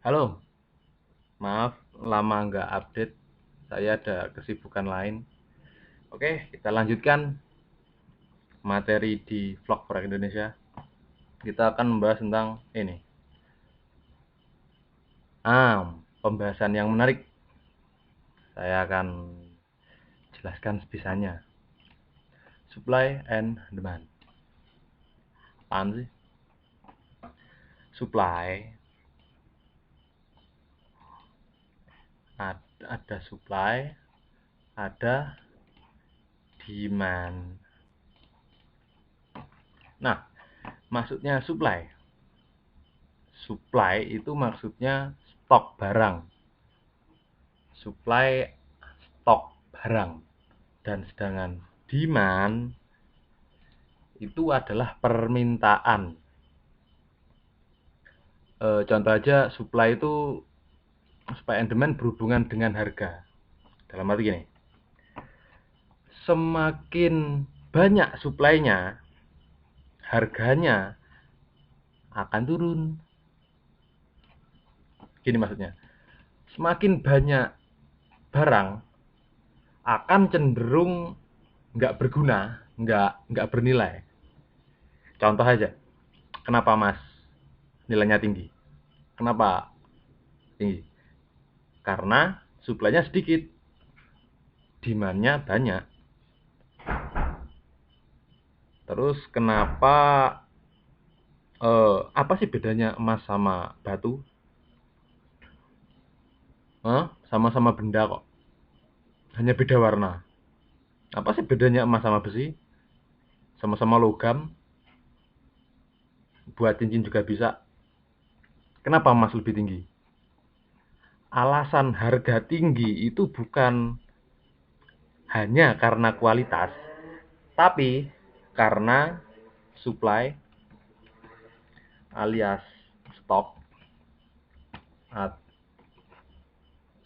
Halo, maaf lama nggak update. Saya ada kesibukan lain. Oke, kita lanjutkan materi di vlog Forex Indonesia. Kita akan membahas tentang ini. Pembahasan yang menarik. Saya akan jelaskan sebisanya. Supply and demand. Apaan sih? Supply. Ada supply, ada demand. Nah, maksudnya supply. Supply itu maksudnya stok barang. Supply stok barang. Dan sedangkan demand itu adalah permintaan. Contoh aja supply itu, supply and demand berhubungan dengan harga. Dalam arti gini, semakin banyak supply-nya, harganya akan turun. Gini maksudnya, semakin banyak barang akan cenderung nggak berguna, nggak bernilai. Contoh aja, kenapa emas nilainya tinggi? Kenapa tinggi? Karena supply-nya sedikit, demand-nya banyak. Terus kenapa apa sih bedanya emas sama batu? Sama-sama benda kok, hanya beda warna. Apa sih bedanya emas sama besi? Sama-sama logam, buat cincin juga bisa. Kenapa emas lebih tinggi? Alasan harga tinggi itu bukan hanya karena kualitas, tapi karena supply alias stok.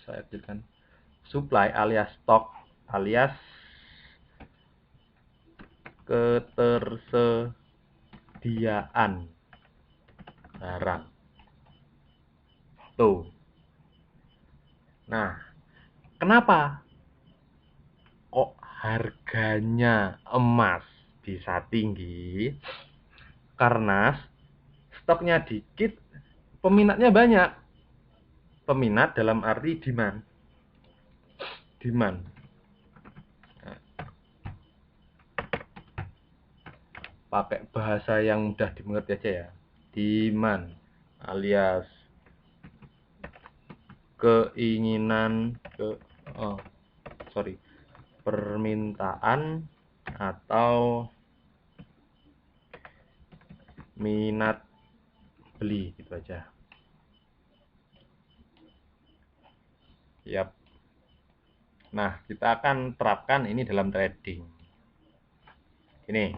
Saya kecilkan. Supply alias stok alias ketersediaan barang. Tuh. Nah, kenapa kok harganya emas bisa tinggi? Karena stoknya dikit, peminatnya banyak. Peminat dalam arti demand. Demand. Pakai bahasa yang mudah dimengerti aja ya. Demand alias keinginan permintaan atau minat beli, gitu aja. Yap. Nah, kita akan terapkan ini dalam trading. Ini.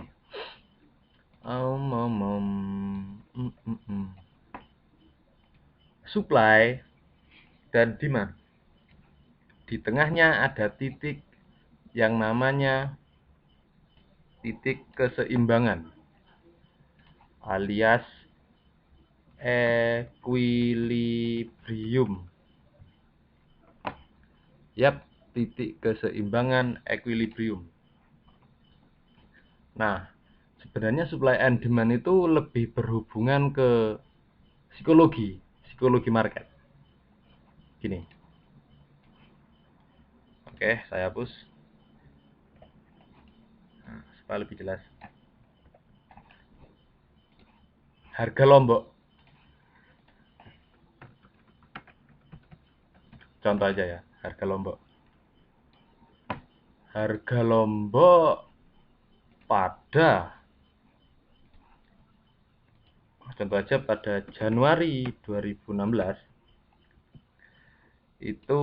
Supply dan demand. Di tengahnya ada titik yang namanya titik keseimbangan alias equilibrium. Yap, titik keseimbangan equilibrium. Nah, sebenarnya supply and demand itu lebih berhubungan ke psikologi market. Gini. Oke, saya hapus. Nah, supaya lebih jelas. Harga Lombok. Contoh aja ya, harga Lombok. Harga Lombok pada contoh aja pada Januari 2016 itu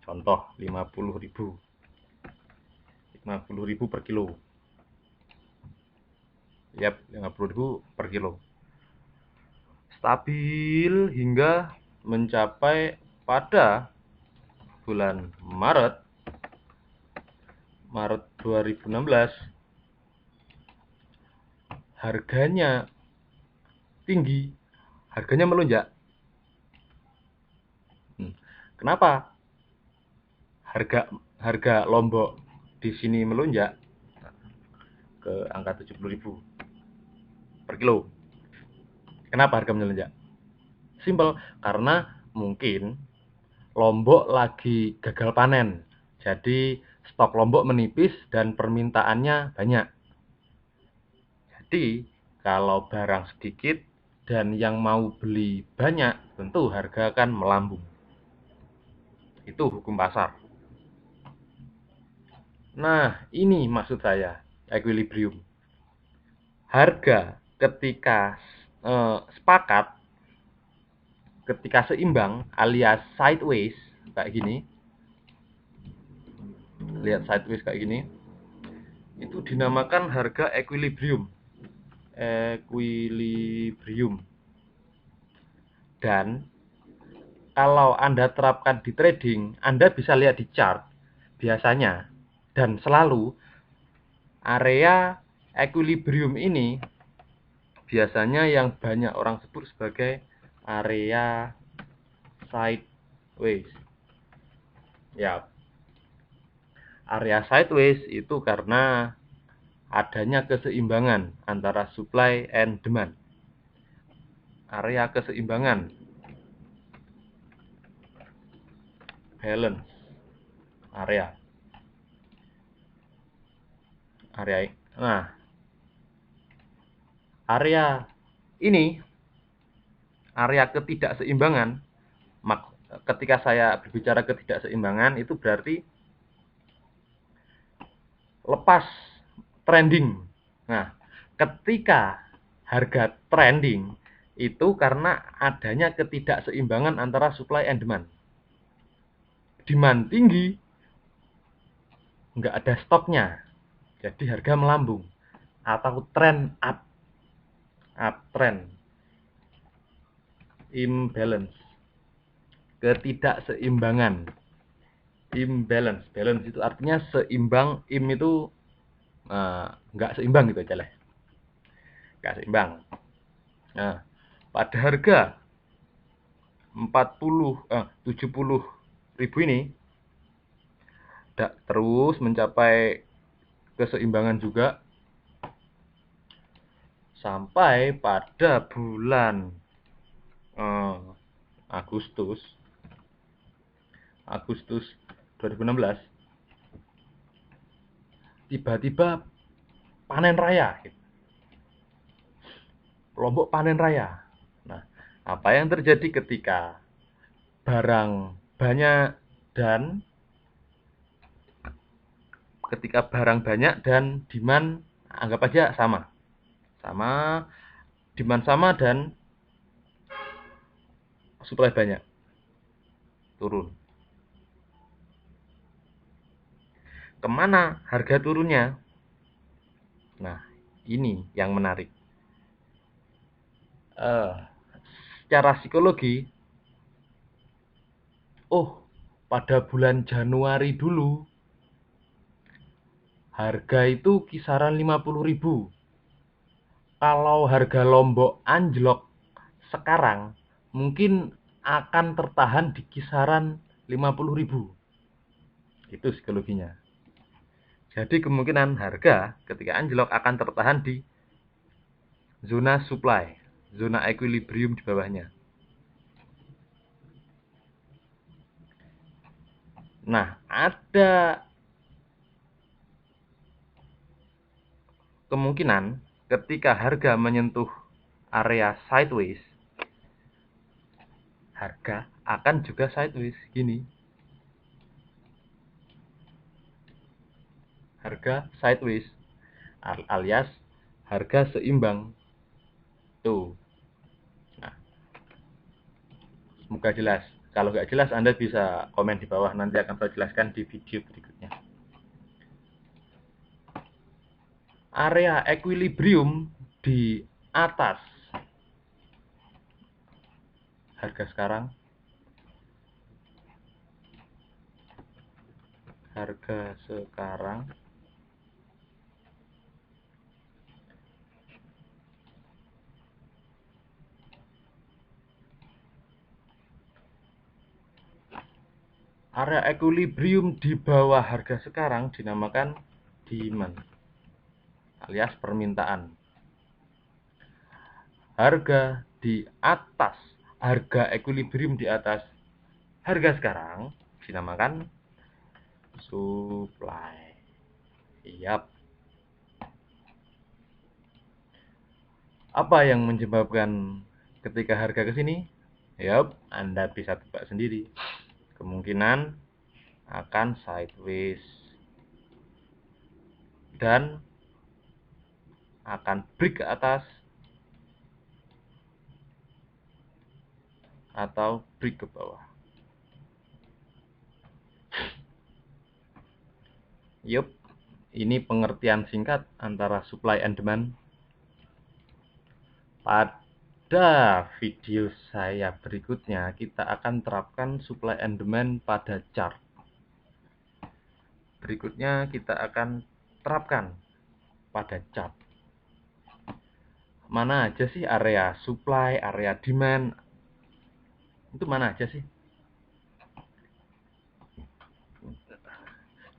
contoh 50.000 per kilo. Yap, 50.000 per kilo. Stabil hingga mencapai pada bulan Maret 2016 harganya tinggi, harganya melonjak. Kenapa harga harga Lombok di sini melonjak ke angka 70.000 per kilo? Kenapa harga melonjak? Simpel, karena mungkin Lombok lagi gagal panen. Jadi stok Lombok menipis dan permintaannya banyak. Jadi kalau barang sedikit dan yang mau beli banyak, tentu harga akan melambung. Itu hukum pasar. Nah, ini maksud saya, equilibrium. Harga ketika sepakat, ketika seimbang alias sideways kayak gini, lihat sideways kayak gini, itu dinamakan harga equilibrium. Equilibrium. Dan kalau Anda terapkan di trading, Anda bisa lihat di chart biasanya dan selalu area equilibrium ini biasanya yang banyak orang sebut sebagai area sideways. Ya, area sideways itu karena adanya keseimbangan antara supply and demand. Area keseimbangan, balance area. Nah, area ini, area ketidakseimbangan, ketika saya berbicara ketidakseimbangan itu berarti lepas trending. Nah, ketika harga trending itu karena adanya ketidakseimbangan antara supply and demand. Demand tinggi, nggak ada stoknya, jadi harga melambung atau trend uptrend. Imbalance, ketidakseimbangan. Imbalance, balance itu artinya seimbang, itu nggak seimbang gitu aja lah, nggak seimbang. Nah, pada harga 70.000 ini terus mencapai keseimbangan juga sampai pada bulan Agustus 2016 tiba-tiba panen raya, Lombok panen raya. Nah, apa yang terjadi ketika barang banyak dan demand anggap aja sama, demand sama dan supply banyak, turun. Kemana harga turunnya? Nah, ini yang menarik. Secara psikologi, pada bulan Januari dulu harga itu kisaran 50.000. Kalau harga Lombok anjlok sekarang, mungkin akan tertahan di kisaran 50.000. Itu psikologinya. Jadi kemungkinan harga ketika anjlok akan tertahan di zona supply, zona equilibrium di bawahnya. Nah, ada kemungkinan ketika harga menyentuh area sideways, harga akan juga sideways gini. Harga sideways alias harga seimbang. Tuh. Nah, semoga jelas. Kalau nggak jelas Anda bisa komen di bawah, nanti akan saya jelaskan di video berikutnya. Area equilibrium di atas harga sekarang, Area equilibrium di bawah harga sekarang dinamakan demand alias permintaan. Harga di atas, harga equilibrium di atas harga sekarang dinamakan supply. Yap. Apa yang menyebabkan ketika harga ke sini? Yap, Anda bisa tebak sendiri. Kemungkinan akan sideways dan akan break ke atas atau break ke bawah. Yup, ini pengertian singkat antara supply and demand. Pada video saya berikutnya, kita akan terapkan supply and demand pada chart. Berikutnya kita akan terapkan pada chart. Mana aja sih area supply, area demand? Itu mana aja sih?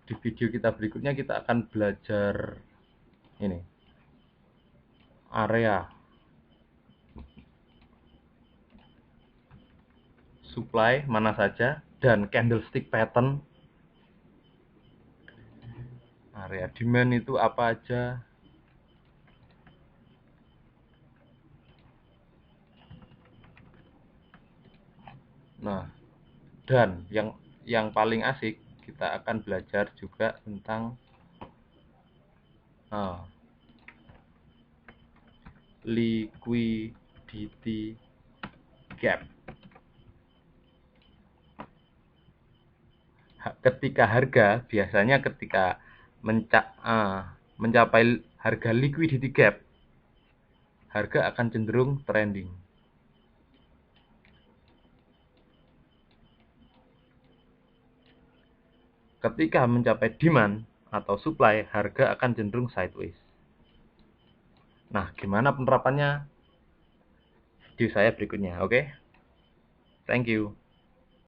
Di video kita berikutnya kita akan belajar ini. Area supply mana saja dan candlestick pattern. Area demand itu apa aja? Nah, dan yang paling asik kita akan belajar juga tentang liquidity gap. Ketika harga biasanya ketika mencapai harga liquidity gap, harga akan cenderung trending. Ketika mencapai demand atau supply, harga akan cenderung sideways. Nah, gimana penerapannya? Video saya berikutnya, oke? Thank you.